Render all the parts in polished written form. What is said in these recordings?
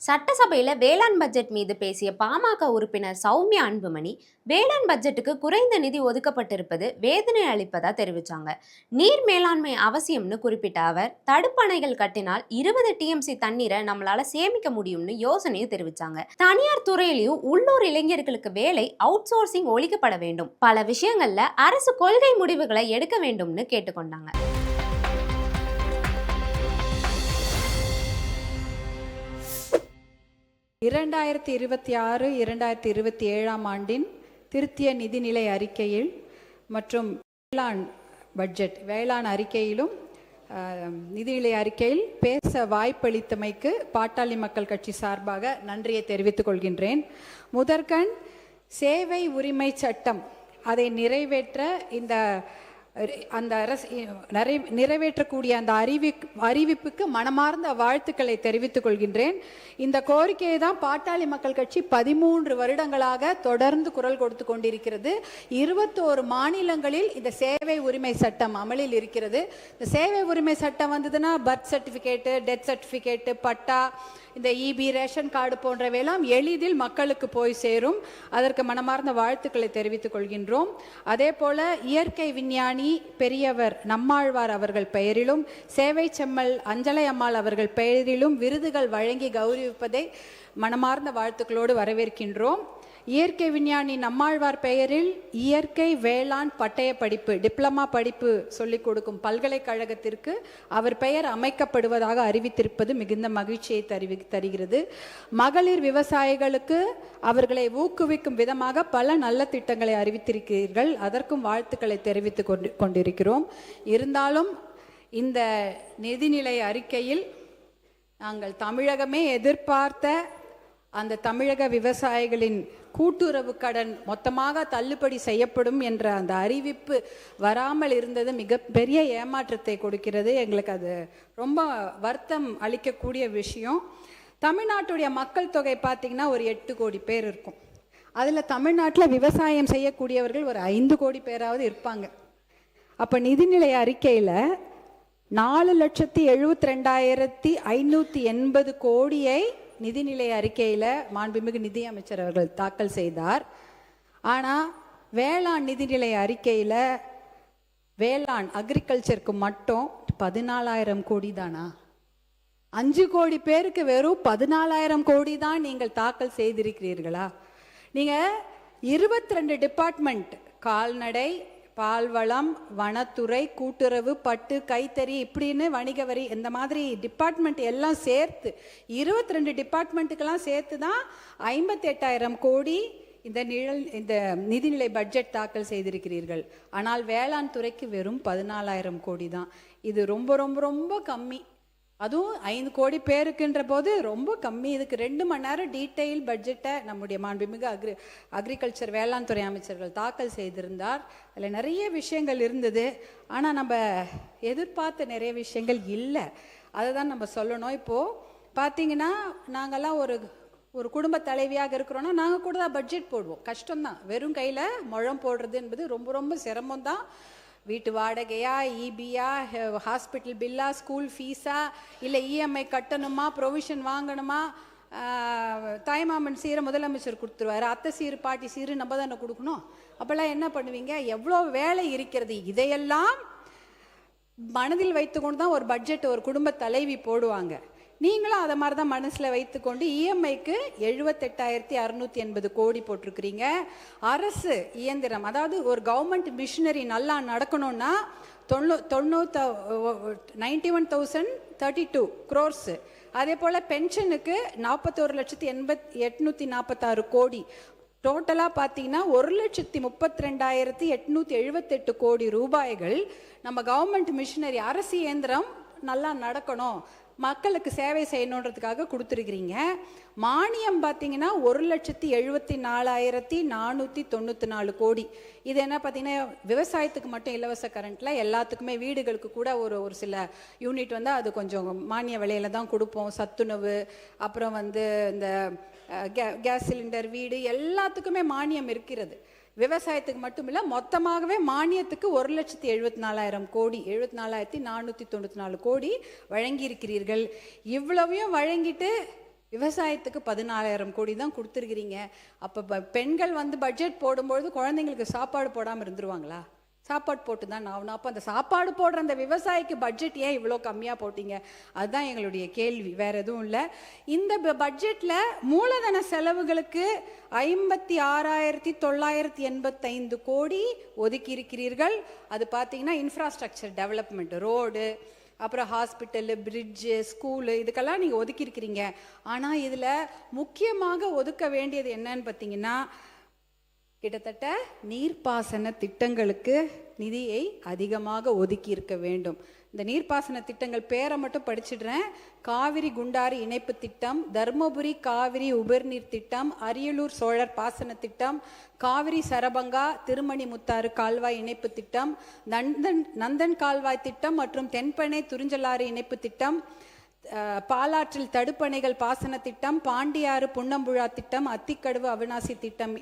சட்டசபையில வேளாண் பட்ஜெட் மீது பேசிய பாமக உறுப்பினர் சௌமியா அன்புமணி வேளாண் பட்ஜெட்டுக்கு குறைந்த நிதி ஒதுக்கப்பட்டிருப்பது வேதனை அளிப்பதா தெரிவிச்சாங்க. நீர் மேலாண்மை அவசியம்னு குறிப்பிட்ட அவர் தடுப்பணைகள் கட்டினால் 20 டிஎம்சி தண்ணீரை நம்மளால சேமிக்க முடியும்னு யோசனையும் தெரிவிச்சாங்க. தனியார் துறையிலையும் உள்ளூர் இளைஞர்களுக்கு வேலை அவுட் சோர்சிங் ஒழிக்கப்பட வேண்டும், பல விஷயங்கள்ல அரசு கொள்கை முடிவுகளை எடுக்க வேண்டும்னு கேட்டுக்கொண்டாங்க. 2026-2027 ஆண்டின் திருத்திய நிதிநிலை அறிக்கையில் மற்றும் வேளாண் அறிக்கையிலும் நிதிநிலை அறிக்கையில் பேச வாய்ப்பளித்தமைக்கு பாட்டாளி மக்கள் கட்சி சார்பாக நன்றியை தெரிவித்துக் கொள்கின்றேன். முதற்கண் சேவை உரிமை சட்டம் அதை நிறைவேற்ற அந்த அரசு நிறைவேற்றக்கூடிய அந்த அறிவிப்புக்கு மனமார்ந்த வாழ்த்துக்களை தெரிவித்துக் கொள்கின்றேன். இந்த கோரிக்கையை தான் பாட்டாளி மக்கள் கட்சி 13 வருடங்களாக தொடர்ந்து குரல் கொடுத்து கொண்டிருக்கிறது. 21 மாநிலங்களில் இந்த சேவை உரிமை சட்டம் அமலில் இருக்கிறது. இந்த சேவை உரிமை சட்டம் வந்ததுன்னா பர்த் சர்டிஃபிகேட்டு, டெத் சர்டிஃபிகேட்டு, பட்டா, இந்த இபி, ரேஷன் கார்டு போன்றவையெல்லாம் எளிதில் மக்களுக்கு போய் சேரும். அதற்கு மனமார்ந்த வாழ்த்துக்களை தெரிவித்துக் கொள்கின்றோம். அதே போல இயற்கை விஞ்ஞானி பெரியவர் நம்மாழ்வார் அவர்கள் பெயரிலும் சேவை செம்மல் அஞ்சலை அம்மாள் அவர்கள் பெயரிலும் விருதுகள் வழங்கி கௌரவிப்பதை மனமார்ந்த வாழ்த்துக்களோடு வரவேற்கின்றோம். இயற்கை விஞ்ஞானி நம்மாழ்வார் பெயரில் இயற்கை வேளாண் பட்டய படிப்பு டிப்ளமா படிப்பு சொல்லிக் கொடுக்கும் பல்கலைக்கழகத்திற்கு அவர் பெயர் அமைக்கப்படுவதாக அறிவித்திருப்பது மிகுந்த மகிழ்ச்சியை தருகிறது. மகளிர் விவசாயிகளுக்கு அவர்களை ஊக்குவிக்கும் விதமாக பல நல்ல திட்டங்களை அறிவித்திருக்கிறீர்கள். அதற்கும் வாழ்த்துக்களை தெரிவித்துக் கொண்டிருக்கிறோம். இருந்தாலும் இந்த நிதிநிலை அறிக்கையில் நாங்கள் தமிழகமே எதிர்பார்த்த அந்த தமிழக விவசாயிகளின் கூட்டுறவு கடன் மொத்தமாக தள்ளுபடி செய்யப்படும் என்ற அந்த அறிவிப்பு வராமல் இருந்தது மிகப்பெரிய ஏமாற்றத்தை கொடுக்கிறது. எங்களுக்கு அது ரொம்ப வருத்தம் அளிக்கக்கூடிய விஷயம். தமிழ்நாட்டுடைய மக்கள் தொகை பார்த்திங்கன்னா ஒரு 8 கோடி பேர் இருக்கும். அதில் தமிழ்நாட்டில் விவசாயம் செய்யக்கூடியவர்கள் ஒரு 5 கோடி பேராவது இருப்பாங்க. அப்போ நிதிநிலை அறிக்கையில் 4,72,580 கோடியை நிதிநிலை அறிக்கையில் மாண்புமிகு நிதி அமைச்சர் அவர்கள் தாக்கல் செய்தார். ஆனால் வேளாண் நிதிநிலை அறிக்கையில் வேளாண் அக்ரிகல்ச்சருக்கு மட்டும் 14,000 கோடி தானா? 5 கோடி பேருக்கு வெறும் 14,000 கோடி தான் நீங்கள் தாக்கல் செய்திருக்கிறீர்களா? நீங்கள் 22 டிபார்ட்மெண்ட், கால்நடை, பால்வளம், வனத்துறை, கூட்டுறவு, பட்டு, கைத்தறி, இப்படின்னு வணிக வரி, இந்த மாதிரி டிபார்ட்மெண்ட் எல்லாம் சேர்த்து 22 டிபார்ட்மெண்ட்டுக்கெல்லாம் சேர்த்து தான் 58,000 கோடி இந்த நிதிநிலை பட்ஜெட் தாக்கல் செய்திருக்கிறீர்கள். ஆனால் வேளாண் துறைக்கு வெறும் 14,000 கோடி தான். இது ரொம்ப ரொம்ப ரொம்ப கம்மி. அதுவும் 5 கோடி பேருக்குன்ற போது ரொம்ப கம்மி. இதுக்கு 2 மணி நேரம் டீட்டெயில் பட்ஜெட்டை நம்முடைய மாண்புமிகு அக்ரிகல்ச்சர் வேளாண் துறை அமைச்சர்கள் தாக்கல் செய்திருந்தார். அதில் நிறைய விஷயங்கள் இருந்தது. ஆனால் நம்ம எதிர்பார்த்த நிறைய விஷயங்கள் இல்லை. அதை தான் நம்ம சொல்லணும். இப்போது பார்த்தீங்கன்னா நாங்கள்லாம் ஒரு குடும்ப தலைவியாக இருக்கிறோன்னா நாங்கள் கூட தான் பட்ஜெட் போடுவோம். கஷ்டம்தான். வெறும் கையில் முழம் போடுறது என்பது ரொம்ப ரொம்ப சிரமம் தான். வீட்டு வாடகையா, இபியா, ஹாஸ்பிட்டல் பில்லா, ஸ்கூல் ஃபீஸா, இல்லை இஎம்ஐ கட்டணுமா, ப்ரொவிஷன் வாங்கணுமா, தாய்மாமன் சீரை முதலமைச்சர் கொடுத்துருவாரு, அத்தை சீரு பாட்டி சீரு நம்ம தானே கொடுக்கணும். அப்போல்லாம் என்ன பண்ணுவீங்க? எவ்வளோ வேலை இருக்கிறது. இதையெல்லாம் மனதில் வைத்துக்கொண்டு தான் ஒரு பட்ஜெட் ஒரு குடும்ப தலைவி போடுவாங்க. நீங்களும் அதை மாதிரி தான் மனசில் வைத்துக்கொண்டு இஎம்ஐக்கு 78,680 கோடி போட்டிருக்கிறீங்க. அரசு இயந்திரம், அதாவது ஒரு கவர்மெண்ட் மிஷினரி நல்லா நடக்கணும்னா 91,032 crores. அதே போல் பென்ஷனுக்கு 41,846 கோடி. டோட்டலாக பார்த்தீங்கன்னா 1,32,878 கோடி ரூபாய்கள் நம்ம கவர்மெண்ட் மிஷினரி அரசு இயந்திரம் நல்லா நடக்கணும், மக்களுக்கு சேவை செய்யணுன்றதுக்காக கொடுத்துருக்கிறீங்க. மானியம் பார்த்தீங்கன்னா 1,74,494 கோடி. இது என்ன பார்த்தீங்கன்னா விவசாயத்துக்கு மட்டும் இலவச கரண்ட்டில் எல்லாத்துக்குமே வீடுகளுக்கு கூட ஒரு சில யூனிட் வந்து அது கொஞ்சம் மானிய விலையில தான் கொடுப்போம். சத்துணவு, அப்புறம் இந்த கேஸ் சிலிண்டர், வீடு எல்லாத்துக்குமே மானியம் இருக்கிறது. விவசாயத்துக்கு மட்டும் இல்லை, மொத்தமாகவே மானியத்துக்கு 1,74,000 கோடி, 74,494 கோடி வழங்கியிருக்கிறீர்கள். இவ்வளவையும் வழங்கிட்டு விவசாயத்துக்கு 14,000 கோடி தான் கொடுத்துருக்கிறீங்க. அப்போ பெண்கள் வந்து பட்ஜெட் போடும்பொழுது குழந்தைங்களுக்கு சாப்பாடு போடாமல் இருந்துருவாங்களா? சாப்பாடு போட்டு தான் ஆகணும். அப்போ அந்த சாப்பாடு போடுற அந்த விவசாயிக்கு பட்ஜெட் ஏன் இவ்வளோ கம்மியாக போட்டீங்க? அதுதான் எங்களுடைய கேள்வி, வேறு எதுவும் இல்லை. இந்த பட்ஜெட்டில் மூலதன செலவுகளுக்கு 56,985 கோடி ஒதுக்கி இருக்கிறீர்கள். அது பார்த்தீங்கன்னா இன்ஃப்ராஸ்ட்ரக்சர் டெவலப்மெண்ட், ரோடு, அப்புறம் ஹாஸ்பிட்டலு, பிரிட்ஜு, ஸ்கூலு, இதுக்கெல்லாம் நீங்கள் ஒதுக்கியிருக்கிறீங்க. ஆனால் இதில் முக்கியமாக ஒதுக்க வேண்டியது என்னன்னு பார்த்தீங்கன்னா, கிட்டத்தட்ட நீர்ப்பாசன திட்டங்களுக்கு நிதியை அதிகமாக ஒதுக்கி இருக்க வேண்டும். இந்த நீர்ப்பாசன திட்டங்கள் பேரை மட்டும் படிச்சிடுறேன். காவிரி குண்டாறு இணைப்பு திட்டம், தர்மபுரி காவிரி உபர்நீர் திட்டம், அரியலூர் சோழர் பாசன திட்டம், காவிரி சரபங்கா திருமணி முத்தாறு கால்வாய் இணைப்பு திட்டம், நந்தன் கால்வாய் திட்டம் மற்றும் தென்பெண்ணை துறிஞ்சலாறு இணைப்பு திட்டம், பாலாற்றில் தடுப்பணைகள் பாசன திட்டம், பாண்டியாறு புன்னம்புழா திட்டம், அத்திக்கடவு அவிநாசி திட்டம்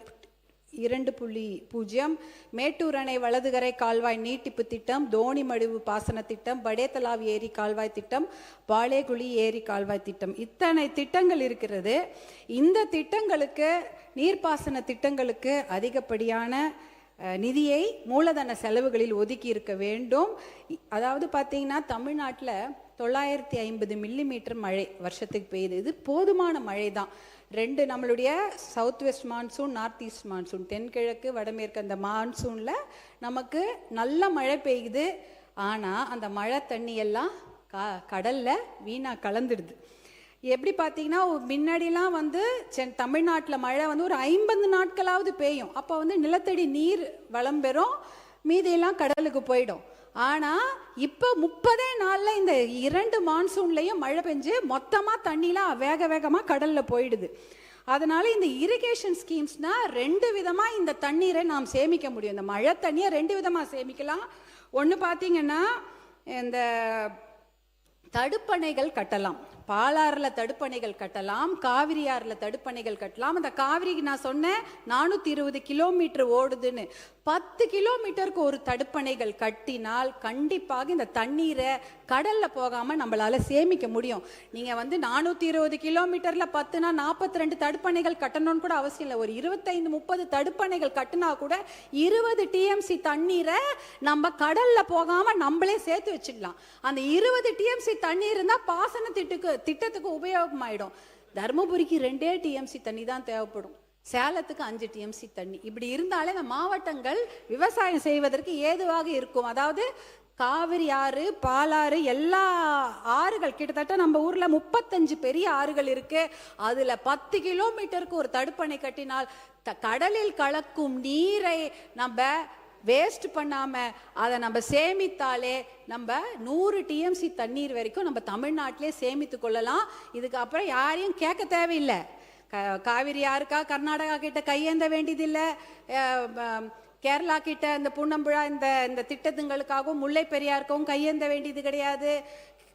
2.0, மேட்டூர் அணை வலதுகரை கால்வாய் நீட்டிப்பு திட்டம், தோணிமடுவு பாசன திட்டம், படேத்தலாவ் ஏரி கால்வாய் திட்டம், பாலேகுழி ஏரி கால்வாய் திட்டம், இத்தனை திட்டங்கள் இருக்கிறது. இந்த திட்டங்களுக்கு, நீர்ப்பாசன திட்டங்களுக்கு அதிகப்படியான நிதியை மூலதன செலவுகளில் ஒதுக்கி இருக்க வேண்டும். அதாவது பார்த்தீங்கன்னா தமிழ்நாட்டில் 950 மில்லிமீட்டர் மழை வருஷத்துக்கு பெய்யுது. இது போதுமான மழை தான். நம்மளுடைய south west monsoon, north east monsoon, தென்கிழக்கு வடமேற்கு அந்த மான்சூனில் நமக்கு நல்ல மழை பெய்யுது. ஆனால் அந்த மழை தண்ணி எல்லாம் கடலில் வீணாக கலந்துடுது. எப்படி பார்த்தீங்கன்னா முன்னாடிலாம் வந்து தமிழ்நாட்டில் மழை வந்து ஒரு 50 நாட்களாவது பெய்யும். அப்போ வந்து நிலத்தடி நீர் வளம் பெறும், மீதியெல்லாம் கடலுக்கு போயிடும். ஆனால் இப்போ 30 நாளில் இந்த 2 மான்சூன்லேயும் மழை பெஞ்சு மொத்தமாக தண்ணிலாம் வேகமாக கடலில் போயிடுது. அதனால் இந்த இரிகேஷன் ஸ்கீம்ஸ்னால் 2 விதமாக இந்த தண்ணீரை நாம் சேமிக்க முடியும். இந்த மழை தண்ணியை 2 விதமாக சேமிக்கலாம். ஒன்று பார்த்தீங்கன்னா இந்த தடுப்பணைகள் கட்டலாம். பாலாறில் தடுப்பணைகள் கட்டலாம், காவிரி ஆறில் தடுப்பணைகள் கட்டலாம். அந்த காவிரிக்கு நான் சொன்னேன் 420 கிலோமீட்டர் ஓடுதுன்னு. 10 கிலோமீட்டருக்கு ஒரு தடுப்பணைகள் கட்டினால் கண்டிப்பாக இந்த தண்ணீரை கடலில் போகாமல் நம்மளால் சேமிக்க முடியும். நீங்கள் வந்து 420 கிலோமீட்டரில் 10னா 42 தடுப்பணைகள் கட்டணும்னு கூட அவசியம் இல்லை. ஒரு 25-30 தடுப்பணைகள் கட்டினா கூட 20 டிஎம்சி தண்ணீரை நம்ம கடலில் போகாமல் நம்மளே சேர்த்து வச்சிடலாம். அந்த 20 டிஎம்சி தண்ணீர் இருந்தால் பாசன திட்டத்துக்கு உபயோகமாயிடும். தர்மபுரிக்கு 2 டிஎம்சி தண்ணி தான் தேவைப்படும், சேலத்துக்கு 5 டிஎம்சி தண்ணி. இப்படி இருந்தாலே இந்த மாவட்டங்கள் விவசாயம் செய்வதற்கு ஏதுவாக இருக்கும். அதாவது காவிரி ஆறு, பாலாறு, எல்லா ஆறுகள், கிட்டத்தட்ட நம்ம ஊர்ல 35 பெரிய ஆறுகள் இருக்கு. அதுல 10 கிலோமீட்டருக்கு ஒரு தடுப்பணை கட்டினால் கடலில் கலக்கும் நீரை நம்ம வேஸ்ட் பண்ணாம அதை நம்ம சேமித்தாலே நம்ம 100 டிஎம்சி தண்ணீர் வரைக்கும் நம்ம தமிழ்நாட்டிலே சேமித்து கொள்ளலாம். இதுக்கு அப்புறம் யாரையும் கேட்க தேவையில்லை. காவிரி யாருக்கா கர்நாடகா கிட்ட கையேந்த வேண்டியதில்லை, கேரளா கிட்ட இந்த புன்னம்புழா இந்த திட்டத்துங்களுக்காகவும் முல்லை பெரியாருக்காகவும் கையேந்த வேண்டியது கிடையாது.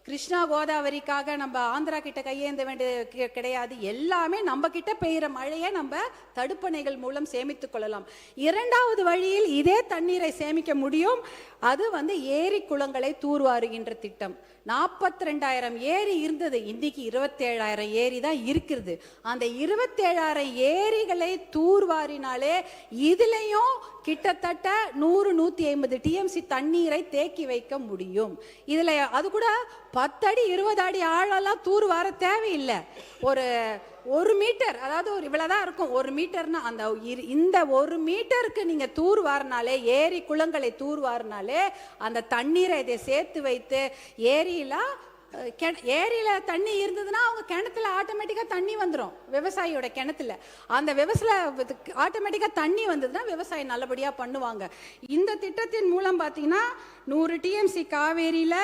கிருஷ்ணா கோதாவரிக்காக நம்ம ஆந்திரா கிட்ட கையேந்த வேண்டியது கிடையாது. எல்லாமே நம்ம கிட்ட பெய்கிற மழையை நம்ம தடுப்பணைகள் மூலம் சேமித்துக் கொள்ளலாம். இரண்டாவது வழியில் இதே தண்ணீரை சேமிக்க முடியும். அது வந்து ஏரி குளங்களை தூர்வாருகின்ற திட்டம். 42,000 ஏரி இருந்தது, இன்னைக்கு 27,000 ஏரி தான் இருக்கிறது. அந்த 27,000 ஏரிகளை தூர்வாரினாலே இதுலயும் கிட்டத்தட்ட 100-150 டிஎம்சி தண்ணீரை தேக்கி வைக்க முடியும். இதுல அது கூட 10 அடி 20 அடி ஆழெல்லாம் தூர்வார தேவையில்லை. ஒரு மீட்டர், அதாவது இவ்வளவுதான் இருக்கும் 1 மீட்டர்னா, அந்த இந்த 1 மீட்டருக்கு நீங்க தூர்வாரினாலே, ஏரி குளங்களை தூர்வாரினாலே அந்த தண்ணீரை இதை சேர்த்து வைத்து ஏரியில தண்ணி இருந்ததுன்னா அவங்க கிணத்துல ஆட்டோமேட்டிக்கா தண்ணி வந்துடும். விவசாயியோட கிணத்துல அந்த ஆட்டோமேட்டிக்கா தண்ணி வந்ததுன்னா விவசாயம் நல்லபடியா பண்ணுவாங்க. இந்த திட்டத்தின் மூலம் பாத்தீங்கன்னா 100 டிஎம்சி காவேரியில,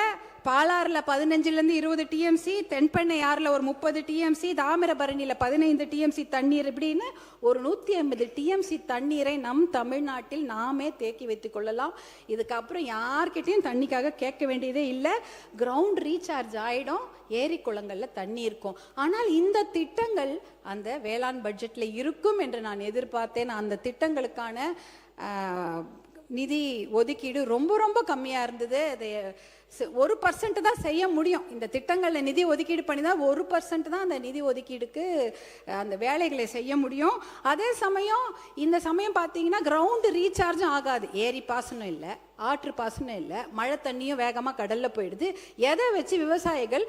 பாலாறுல 15-20 டிஎம்சி, தென்பெண்ணை ஆறுல ஒரு 30 டிஎம்சி, தாமிரபரணியில 15 டிஎம்சி தண்ணீர், இப்படின்னு ஒரு 150 டிஎம்சி தண்ணீரை நம் தமிழ்நாட்டில் நாமே தேக்கி வைத்துக் கொள்ளலாம். இதுக்கப்புறம் யார்கிட்டையும் தண்ணிக்காக கேட்க வேண்டியதே இல்லை. கிரவுண்ட் ரீசார்ஜ் ஆயிடும், ஏரி குளங்கள்ல தண்ணி இருக்கும். ஆனால் இந்த திட்டங்கள் அந்த வேளாண் பட்ஜெட்ல இருக்கும் என்று நான் எதிர்பார்த்தேன். அந்த திட்டங்களுக்கான நிதி ஒதுக்கீடு ரொம்ப ரொம்ப கம்மியாக இருந்தது. அதை 1% தான் செய்ய முடியும். இந்த திட்டங்களில் நிதி ஒதுக்கீடு பண்ணி தான் 1% தான் அந்த நிதி ஒதுக்கீடுக்கு அந்த வேலைகளை செய்ய முடியும். அதே சமயம் இந்த சமயம் பார்த்தீங்கன்னா கிரவுண்டு ரீசார்ஜும் ஆகாது. ஏரி பாசனம் இல்லை, ஆற்று பாசனம் இல்லை, மழை தண்ணியும் வேகமாக கடலில் போயிடுது. எதை வச்சு விவசாயிகள்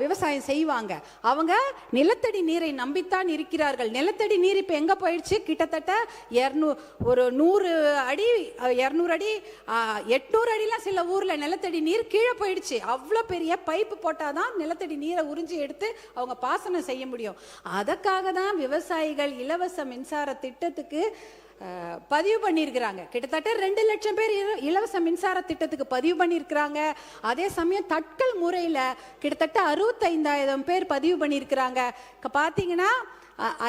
விவசாயம் செய்வாங்க? அவங்க நிலத்தடி நீரை நம்பித்தான் இருக்கிறார்கள். நிலத்தடி நீர் இப்போ எங்கே போயிடுச்சு? கிட்டத்தட்ட 100 அடி 200 அடி 800 அடிலாம் சில ஊரில் நிலத்தடி நீர் கீழே போயிடுச்சு. அவ்வளோ பெரிய பைப்பு போட்டால் தான் நிலத்தடி நீரை உறிஞ்சி எடுத்து அவங்க பாசனம் செய்ய முடியும். அதற்காக தான் விவசாயிகள் இலவச மின்சார திட்டத்துக்கு பதிவு பண்ணியிருக்கிறாங்க. கிட்டத்தட்ட 2 லட்சம் பேர் இலவச மின்சார திட்டத்துக்கு பதிவு பண்ணியிருக்கிறாங்க. அதே சமயம் தட்கல் முறையில் கிட்டத்தட்ட 65,000 பேர் பதிவு பண்ணியிருக்கிறாங்க. பார்த்தீங்கன்னா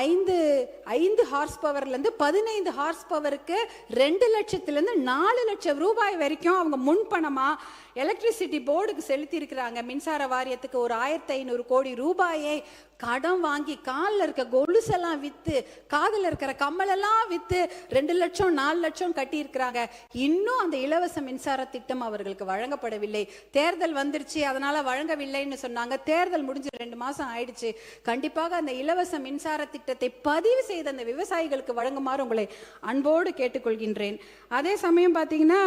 5 ஹார்ஸ் பவர்லேருந்து 15 ஹார்ஸ் பவருக்கு 2 லட்சத்துலேருந்து 4 லட்சம் ரூபாய் வரைக்கும் அவங்க முன்பணமாக எலக்ட்ரிசிட்டி போர்டுக்கு செலுத்தி இருக்கிறாங்க. மின்சார வாரியத்துக்கு ஒரு 1,500 கோடி ரூபாயை கடன் வாங்கி காலில் இருக்க கொலுசெல்லாம் விற்று, காதில் இருக்கிற கம்மலெல்லாம் விற்று 2 லட்சம் 4 லட்சம் கட்டியிருக்கிறாங்க. இன்னும் அந்த இலவச மின்சார திட்டம் அவர்களுக்கு வழங்கப்படவில்லை. தேர்தல் வந்துருச்சு, அதனால வழங்கவில்லைன்னு சொன்னாங்க. தேர்தல் முடிஞ்சு 2 மாதம் ஆயிடுச்சு. கண்டிப்பாக அந்த இலவச மின்சார திட்டத்தை பதிவு செய்த அந்த விவசாயிகளுக்கு வழங்குமாறு உங்களை அன்போடு கேட்டுக்கொள்கின்றேன். அதே சமயம் பார்த்தீங்கன்னா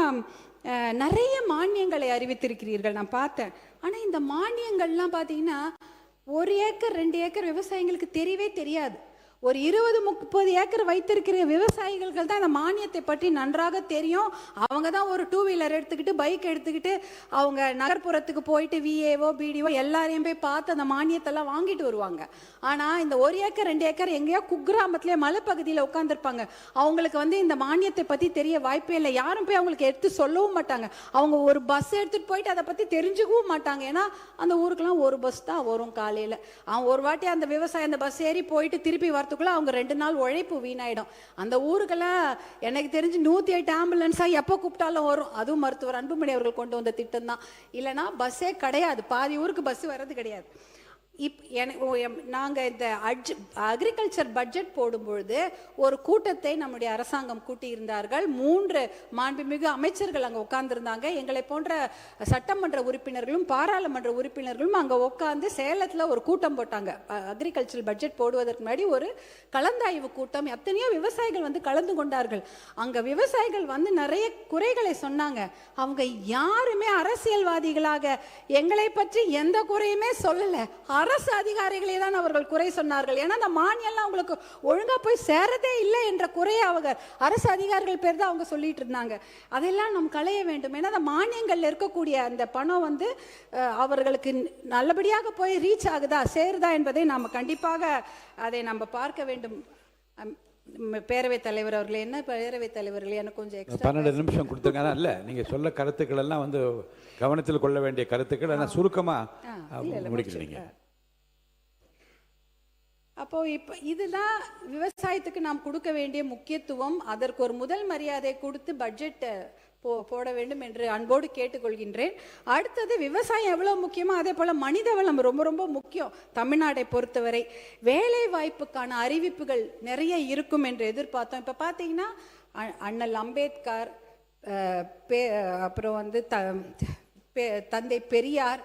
நிறைய மானியங்களை அறிவித்திருக்கிறீர்கள், நான் பார்த்தேன். ஆனால் இந்த மானியங்கள்லாம் பார்த்தீங்கன்னா 1 ஏக்கர் 2 ஏக்கர் விவசாயிகளுக்கு தெரியவே தெரியாது. ஒரு 20-30 ஏக்கர் வைத்திருக்கிற விவசாயிகள் தான் இந்த மானியத்தை பற்றி நன்றாக தெரியும். அவங்க தான் ஒரு 2 வீலர் எடுத்துக்கிட்டு பைக் எடுத்துக்கிட்டு அவங்க நகர்ப்புறத்துக்கு போயிட்டு விஏஓ பிடிஓ எல்லாரையும் போய் பார்த்து அந்த மானியத்தெல்லாம் வாங்கிட்டு வருவாங்க. ஆனால் இந்த 1 ஏக்கர் 2 ஏக்கர் எங்கேயோ குக்கிராமத்திலே மலைப்பகுதியில் உட்காந்துருப்பாங்க. அவங்களுக்கு இந்த மானியத்தை பற்றி தெரிய வாய்ப்பே இல்லை. யாரும் போய் அவங்களுக்கு எடுத்து சொல்லவும் மாட்டாங்க. அவங்க ஒரு பஸ் எடுத்துகிட்டு போயிட்டு அதை பற்றி தெரிஞ்சுக்கவும் மாட்டாங்க. ஏன்னா அந்த ஊருக்கெல்லாம் ஒரு பஸ் தான் வரும் காலையில். அவன் ஒரு வாட்டி அந்த விவசாயம் அந்த பஸ் ஏறி போயிட்டு திருப்பி அவங்க 2 நாள் உழைப்பு வீணாயிடும். அந்த ஊருக்கெல்லாம் எனக்கு தெரிஞ்சு 108 ஆம்புலன்ஸா எப்போ கூப்பிட்டாலும் வரும். அதுவும் மருத்துவர் அன்புமணி அவர்கள் கொண்டு வந்த திட்டம் தான். இல்லைன்னா பஸ்ஸே கிடையாது, பாதி ஊருக்கு பஸ் வர்றது கிடையாது. நாங்கள் இந்த அக்ரிகல்ச்சர் பட்ஜெட் போடும்பொழுது ஒரு கூட்டத்தை நம்முடைய அரசாங்கம் கூட்டியிருந்தார்கள். 3 மாண்புமிகு அமைச்சர்கள் அங்கே உட்கார்ந்துருந்தாங்க. எங்களை போன்ற சட்டமன்ற உறுப்பினர்களும் பாராளுமன்ற உறுப்பினர்களும் அங்கே உட்காந்து சேலத்தில் ஒரு கூட்டம் போட்டாங்க. அக்ரிகல்ச்சர் பட்ஜெட் போடுவதற்கு முன்னாடி ஒரு கலந்தாய்வு கூட்டம். எத்தனையோ விவசாயிகள் கலந்து கொண்டார்கள். அங்கே விவசாயிகள் நிறைய குறைகளை சொன்னாங்க. அவங்க யாருமே அரசியல்வாதிகளாக எங்களை பற்றி எந்த குறையுமே சொல்லலை. அரசு அதிகாரிகளே தான் அவர்கள் குறை சொன்னார்கள். ஏன்னா அந்த மானியம்லாம் அவங்களுக்கு ஒழுங்கா போய் சேரதே இல்லை என்ற குறையை அவங்க அரசு அதிகாரிகள் பேர் தான் அவங்க சொல்லிட்டு இருந்தாங்க. அதெல்லாம் நாம் களைய வேண்டும். ஏன்னா அந்த மானியங்கள்ல இருக்கக்கூடிய அந்த பணம் அவர்களுக்கு நல்லபடியாக போய் ரீச் ஆகுதா சேருதா என்பதை நாம் கண்டிப்பாக அதை நம்ம பார்க்க வேண்டும். பேரவைத் தலைவர் அவர்களே, என்ன பேரவைத் தலைவர்களே, எனக்கு கொஞ்சம் 12 நிமிஷம் கொடுத்துருங்க. இல்லை, நீங்கள் சொல்ல கருத்துக்கள் எல்லாம் கவனத்தில் கொள்ள வேண்டிய கருத்துக்கள். ஆனால் சுருக்கமாக முடிக்கிறீங்க. அப்போ இப்போ இதுதான் விவசாயத்துக்கு நாம் கொடுக்க வேண்டிய முக்கியத்துவம். அதற்கு ஒரு முதல் மரியாதை கொடுத்து பட்ஜெட் போட வேண்டும் என்று அன்போடு கேட்டுக்கொள்கின்றேன். அடுத்தது விவசாயம் எவ்வளோ முக்கியமோ அதே போல் மனித வளம் ரொம்ப ரொம்ப முக்கியம். தமிழ்நாட்டை பொறுத்தவரை வேலை வாய்ப்புக்கான அறிவிப்புகள் நிறைய இருக்கும் என்று எதிர்பார்த்தோம். இப்போ பார்த்தீங்கன்னா அண்ணல் அம்பேத்கர், அப்புறம் தந்தை பெரியார்,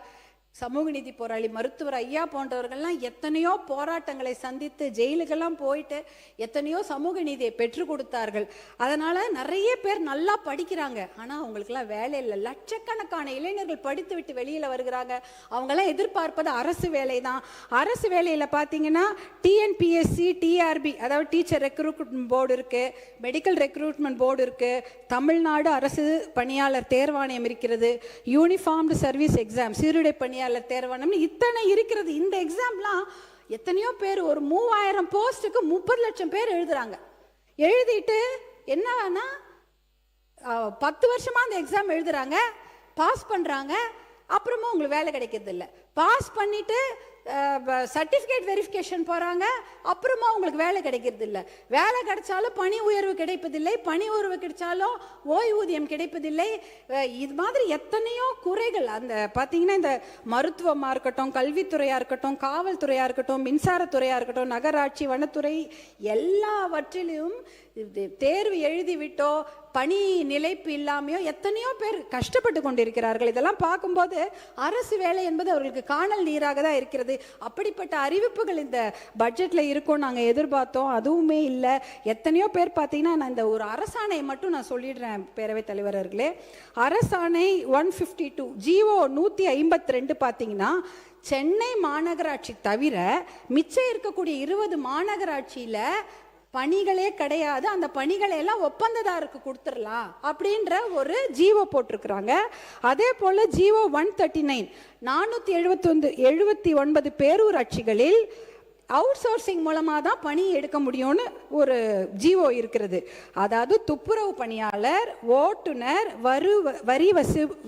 சமூக நீதி போராளி மருத்துவர் ஐயா போன்றவர்கள்லாம் எத்தனையோ போராட்டங்களை சந்தித்து ஜெயிலுக்கெல்லாம் போயிட்டு எத்தனையோ சமூக நீதியை பெற்றுக் கொடுத்தார்கள். அதனால் நிறைய பேர் நல்லா படிக்கிறாங்க. ஆனால் அவங்களுக்கெல்லாம் வேலை இல்லை. லட்சக்கணக்கான இளைஞர்கள் படித்து விட்டு வெளியில் வருகிறாங்க. அவங்கெல்லாம் எதிர்பார்ப்பது அரசு வேலை தான். அரசு வேலையில் பார்த்தீங்கன்னா டிஎன்பிஎஸ்சி, டிஆர்பி, அதாவது டீச்சர் ரெக்ரூட்மெண்ட் போர்டு இருக்குது, மெடிக்கல் ரெக்ரூட்மெண்ட் போர்டு இருக்குது, தமிழ்நாடு அரசு பணியாளர் தேர்வாணையம் இருக்கிறது, யூனிஃபார்ம்டு சர்வீஸ் எக்ஸாம், சீருடை பணியாளர் தேர்வாணையம், இத்தனை இருக்கிறது. இந்த எக்ஸாம்லாம் எத்தனையோ பேர், ஒரு 3000 போஸ்ட்டுக்கு 30 லட்சம் பேர் எழுதுறாங்க. எழுதிட்டு என்னன்னா 10 வருஷமா அந்த எக்ஸாம் எழுதுறாங்க, பாஸ் பண்றாங்க, அப்புறமா உங்களுக்கு வேலை கிடைக்கிறது இல்லை. பாஸ் பண்ணிட்டு சர்டிஃபிகேட் வெரிஃபிகேஷன் போகிறாங்க, அப்புறமா உங்களுக்கு வேலை கிடைக்கிறது இல்லை. வேலை கிடைச்சாலும் பணி உயர்வு கிடைப்பதில்லை, பணி உயர்வு கிடைச்சாலும் ஓய்வூதியம் கிடைப்பதில்லை. இது மாதிரி எத்தனையோ குறைகள். அந்த பார்த்தீங்கன்னா இந்த மருத்துவமாக இருக்கட்டும், கல்வித்துறையாக இருக்கட்டும், காவல்துறையாக இருக்கட்டும், மின்சாரத்துறையாக இருக்கட்டும், நகராட்சி, வனத்துறை, எல்லாவற்றிலும் தேர்வு எழுதிவிட்டோ பணி நிலைப்பு இல்லாமையோ எத்தனையோ பேர் கஷ்டப்பட்டு கொண்டிருக்கிறார்கள். இதெல்லாம் பார்க்கும்போது அரசு வேலை என்பது அவர்களுக்கு காணல் நீராக தான் இருக்கிறது. அப்படிப்பட்ட அறிவிப்புகள் இந்த பட்ஜெட்டில் இருக்கும் நாங்கள் எதிர்பார்த்தோம், அதுவுமே இல்லை. எத்தனையோ பேர் பார்த்தீங்கன்னா, நான் இந்த ஒரு அரசாணையை மட்டும் நான் சொல்லிடுறேன் பேரவைத் தலைவர்களே. அரசாணை 152 ஜிஓ 152 பார்த்தீங்கன்னா, சென்னை மாநகராட்சி தவிர மிச்சம் இருக்கக்கூடிய 20 மாநகராட்சியில் பணிகளே கிடையாது, அந்த பணிகளை எல்லாம் ஒப்பந்ததாருக்கு கொடுத்துடலாம் அப்படின்ற ஒரு ஜிஓ போட்டிருக்கிறாங்க. அதே போல் ஜிஓ 139 479 பேரூராட்சிகளில் அவுட் சோர்சிங் மூலமாக தான் பணி எடுக்க முடியும்னு ஒரு ஜிஓ இருக்கிறது. அதாவது துப்புரவு பணியாளர், ஓட்டுநர், வரி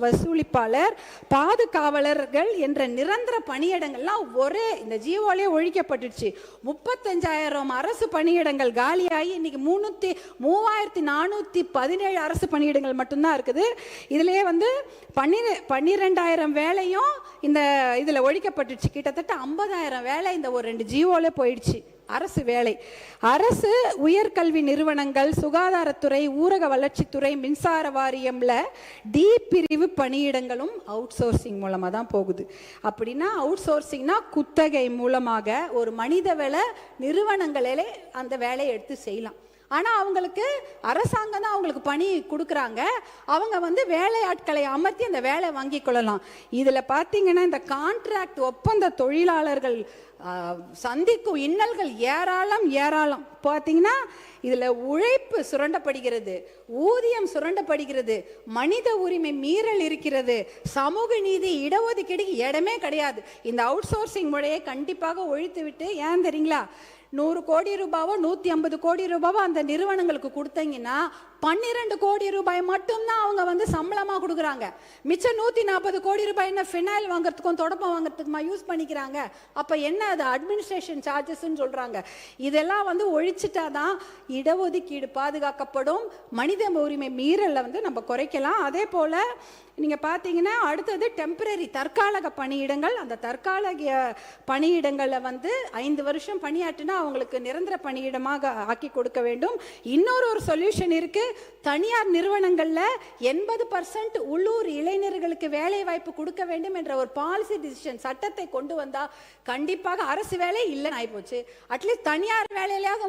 வசூலிப்பாளர், பாதுகாவலர்கள் என்ற நிரந்தர பணியிடங்கள்லாம் ஒரே இந்த ஜிஓலே ஒழிக்கப்பட்டுச்சு. 35,000 அரசு பணியிடங்கள் காலியாகி இன்னைக்கு 3,417 அரசு பணியிடங்கள் மட்டும்தான் இருக்குது. இதுலேயே 12,000 வேலையும் இந்த இதில் ஒழிக்கப்பட்டுச்சு. கிட்டத்தட்ட 50,000 வேலை இந்த ஒரு 2 ஜிஓல போயிடுச்சு. அரசு வேலை, அரசு உயர்கல்வி நிறுவனங்கள், சுகாதாரத்துறை, ஊரக வளர்ச்சித்துறை, மின்சார வாரியம்ல டி பிரிவு பணியிடங்களும் அவுட் சோர்சிங் மூலமாக தான் போகுது. அப்படின்னா அவுட் சோர்சிங்னா குத்தகை மூலமாக ஒரு மனிதவள நிறுவனங்களே அந்த வேலையை எடுத்து செய்யலாம். ஆனால் அவங்களுக்கு அரசாங்கம் தான் அவங்களுக்கு பணி கொடுக்குறாங்க. அவங்க வேலையாட்களை அமர்த்தி அந்த வேலை வாங்கி கொள்ளலாம். இதில் பார்த்தீங்கன்னா, இந்த கான்ட்ராக்ட் ஒப்பந்த தொழிலாளர்கள் சந்திக்கும் இன்னல்கள் ஏராளம். பார்த்தீங்கன்னா, இதில் உழைப்பு சுரண்டப்படுகிறது, ஊதியம் சுரண்டப்படுகிறது, மனித உரிமை மீறல் இருக்கிறது, சமூக நீதி, இடஒதுக்கீடு இடமே கிடையாது. இந்த அவுட் சோர்சிங் முறையை கண்டிப்பாக ஒழித்து விட்டு, ஏன் தெரியுங்களா, 100 கோடி ரூபாவோ 150 கோடி ரூபாவோ அந்த நிறுவனங்களுக்கு கொடுத்தீங்கன்னா 12 கோடி ரூபாய் மட்டும்தான் அவங்க சம்பளமாக கொடுக்குறாங்க. மிச்சம் 140 கோடி ரூபாய் என்ன ஃபினாயில் வாங்குறதுக்கும் தொடப்பம் வாங்குறதுக்குமா யூஸ் பண்ணிக்கிறாங்க. அப்போ என்ன, அது அட்மினிஸ்ட்ரேஷன் சார்ஜஸ்ன்னு சொல்கிறாங்க. இதெல்லாம் ஒழிச்சிட்டாதான் இடஒதுக்கீடு பாதுகாக்கப்படும், மனித உரிமை மீறலை நம்ம குறைக்கலாம். அதே போல் நீங்கள் பார்த்தீங்கன்னா, அடுத்தது டெம்பரரி தற்காலிக பணியிடங்கள். அந்த தற்காலிக பணியிடங்களில் 5 வருஷம் பணியாற்றினா அவங்களுக்கு நிரந்தர பணியிடமாக ஆக்கி கொடுக்க வேண்டும். இன்னொரு சொல்யூஷன் இருக்கு. தனியார் நிறுவனங்களில் 80% உள்ளூர் இளைஞர்களுக்கு வேலை வாய்ப்பு கொடுக்க வேண்டும் என்ற ஒரு பாலிசி டிசிஷன் சட்டத்தை கொண்டு வந்தால் கண்டிப்பாக அரசு வேலை இல்லைன்னு ஆகிப்போச்சு. அட்லீஸ்ட் தனியார் வேலையிலாவது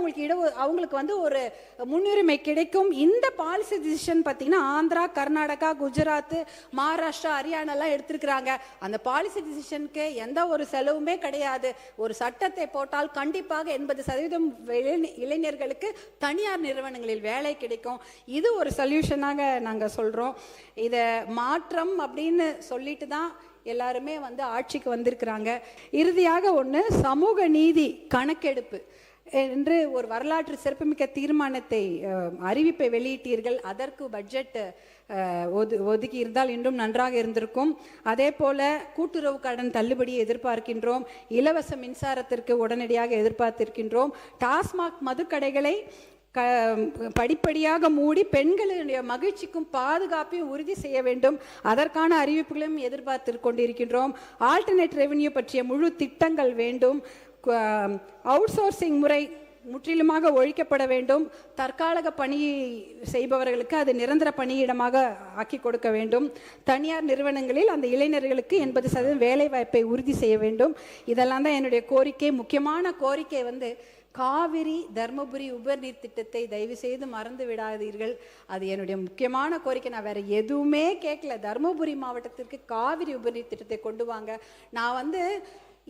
அவங்களுக்கு ஒரு முன்னுரிமை கிடைக்கும். இந்த பாலிசி டிசிஷன் பார்த்தீங்கன்னா, ஆந்திரா, கர்நாடகா, குஜராத், மகாராஷ்டிரா, ஹரியானாலாம் எடுத்திருக்கிறாங்க. அந்த பாலிசி டிசிஷனுக்கு எந்த ஒரு செலவுமே கிடையாது. ஒரு சட்டத்தை போட்டால் கண்டிப்பாக 80% இளைஞர்களுக்கு தனியார் நிறுவனங்களில் வேலை கிடைக்கும். இது ஒரு சொல்யூஷனாக நாங்கள் சொல்கிறோம். இதை மாற்றம் அப்படின்னு சொல்லிட்டு தான் எல்லாருமே ஆட்சிக்கு வந்திருக்கிறாங்க. இறுதியாக சமூக நீதி கணக்கெடுப்பு என்று ஒரு வரலாற்று சிறப்புமிக்க தீர்மானத்தை அறிவிப்பை வெளியிட்டீர்கள். அதற்கு பட்ஜெட் ஒதுக்கி இருந்தால் இன்னும் நன்றாக இருந்திருக்கும். அதே போல கூட்டுறவு கடன் தள்ளுபடியை எதிர்பார்க்கின்றோம். இலவச மின்சாரத்திற்கு உடனடியாக எதிர்பார்த்திருக்கின்றோம். டாஸ்மாக் மதுக்கடைகளை படிப்படியாக மூடி பெண்களுடைய மகிழ்ச்சிக்கும் பாதுகாப்பையும் உறுதி செய்ய வேண்டும். அதற்கான அறிவிப்புகளையும் எதிர்பார்த்து கொண்டிருக்கின்றோம். ஆல்டர்னேட் ரெவென்யூ பற்றிய முழு திட்டங்கள் வேண்டும். அவுட் சோர்சிங் முறை முற்றிலுமாக ஒழிக்கப்பட வேண்டும். தற்காலிக பணி செய்பவர்களுக்கு அது நிரந்தர பணியிடமாக ஆக்கி கொடுக்க வேண்டும். தனியார் நிறுவனங்களில் அந்த இளைஞர்களுக்கு 80% வேலை வாய்ப்பை உறுதி செய்ய வேண்டும். இதெல்லாம் தான் என்னுடைய கோரிக்கை. முக்கியமான கோரிக்கை காவிரி தர்மபுரி உபர்நீர் திட்டத்தை தயவு செய்து மறந்து விடாதீர்கள். அது என்னுடைய முக்கியமான கோரிக்கை. நான் வேற எதுவுமே கேட்கல. தர்மபுரி மாவட்டத்திற்கு காவிரி உபர்நீர் திட்டத்தை கொண்டு வாங்க. நான்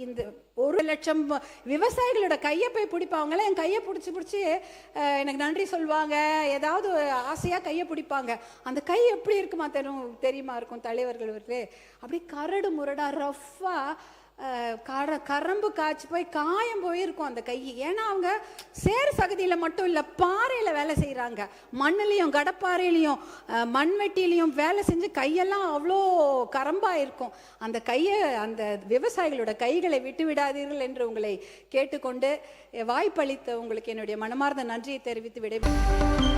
இந்த 1 லட்சம் விவசாயிகளோட கையை போய் பிடிப்பாங்களே, என் கையை பிடிச்சி எனக்கு நன்றி சொல்லுவாங்க, ஏதாவது ஆசையாக கையை பிடிப்பாங்க. அந்த கை எப்படி இருக்குமா தெரியுமா இருக்கும் தலைவர்களுக்கு? அப்படி கரடு முரடா ரஃப்பாக கரம்பு காய்ச்சி போய் காயம் போயிருக்கும் அந்த கை. ஏன்னா அவங்க சேர் சகதியில் மட்டும் இல்லை, பாறையில் வேலை செய்கிறாங்க. மண்ணிலையும் கடப்பாறையிலையும் மண்வெட்டிலையும் வேலை செஞ்சு கையெல்லாம் அவ்வளோ கரம்பாக இருக்கும். அந்த கையை, அந்த விவசாயிகளோட கைகளை விட்டு விடாதீர்கள் என்று உங்களை கேட்டுக்கொண்டு வாய்ப்பளித்த உங்களுக்கு என்னுடைய மனமார்ந்த நன்றியை தெரிவித்து விடைபெறுகிறேன்.